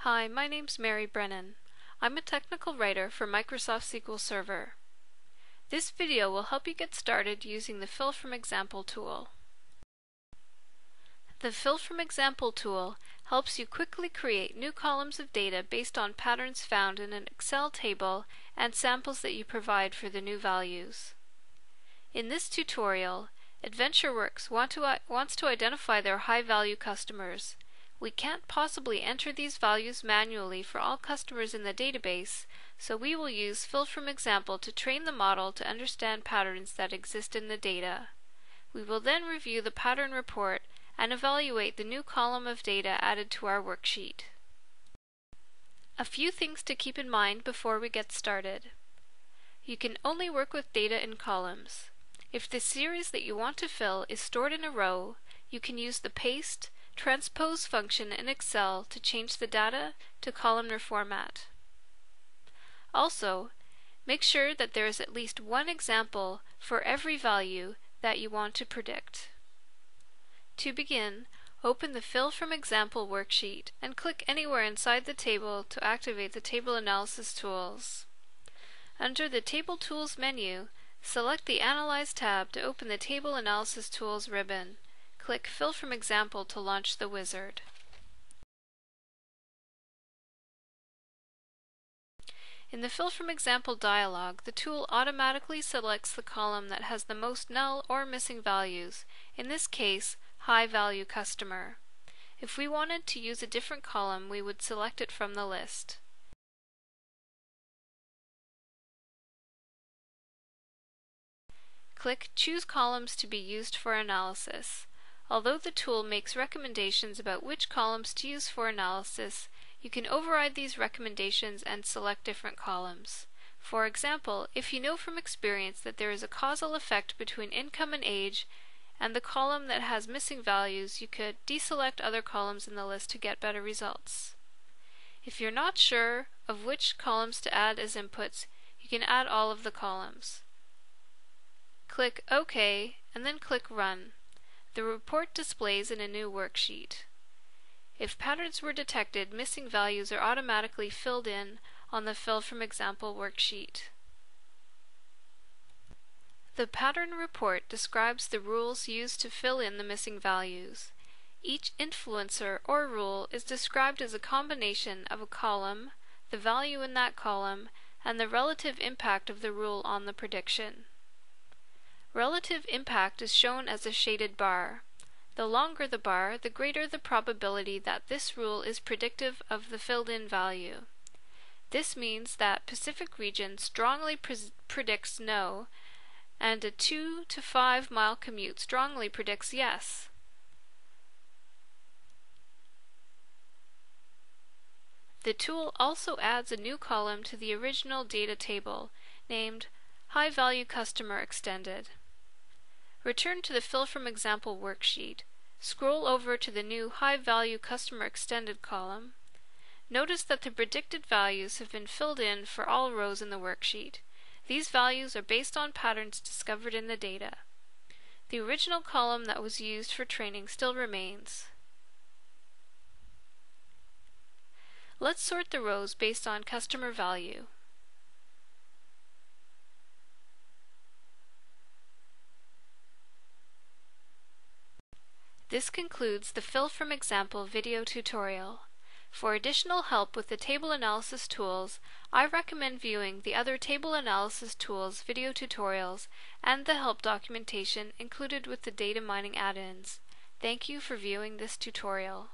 Hi, my name's Mary Brennan. I'm a technical writer for Microsoft SQL Server. This video will help you get started using the Fill from Example tool. The Fill from Example tool helps you quickly create new columns of data based on patterns found in an Excel table and samples that you provide for the new values. In this tutorial, AdventureWorks wants to identify their high-value customers. We can't possibly enter these values manually for all customers in the database, so we will use Fill from Example to train the model to understand patterns that exist in the data. We will then review the pattern report and evaluate the new column of data added to our worksheet. A few things to keep in mind before we get started. You can only work with data in columns. If the series that you want to fill is stored in a row, you can use the paste transpose function in Excel to change the data to columnar format. Also, make sure that there is at least one example for every value that you want to predict. To begin, open the Fill from Example worksheet and click anywhere inside the table to activate the Table Analysis tools. Under the Table Tools menu, select the Analyze tab to open the Table Analysis Tools ribbon. Click Fill from Example to launch the wizard. In the Fill from Example dialog, the tool automatically selects the column that has the most null or missing values, in this case, High Value Customer. If we wanted to use a different column, we would select it from the list. Click Choose Columns to be used for analysis. Although the tool makes recommendations about which columns to use for analysis, you can override these recommendations and select different columns. For example, if you know from experience that there is a causal effect between income and age and the column that has missing values, you could deselect other columns in the list to get better results. If you're not sure of which columns to add as inputs, you can add all of the columns. Click OK and then click Run. The report displays in a new worksheet. If patterns were detected, missing values are automatically filled in on the Fill from Example worksheet. The pattern report describes the rules used to fill in the missing values. Each influencer or rule is described as a combination of a column, the value in that column, and the relative impact of the rule on the prediction. Relative impact is shown as a shaded bar. The longer the bar, the greater the probability that this rule is predictive of the filled-in value. This means that Pacific region strongly predicts no, and a 2 to 5 mile commute strongly predicts yes. The tool also adds a new column to the original data table, named High Value Customer Extended. Return to the Fill from Example worksheet. Scroll over to the new High Value Customer Extended column. Notice that the predicted values have been filled in for all rows in the worksheet. These values are based on patterns discovered in the data. The original column that was used for training still remains. Let's sort the rows based on customer value. This concludes the Fill from Example video tutorial. For additional help with the table analysis tools, I recommend viewing the other table analysis tools video tutorials and the help documentation included with the data mining add-ins. Thank you for viewing this tutorial.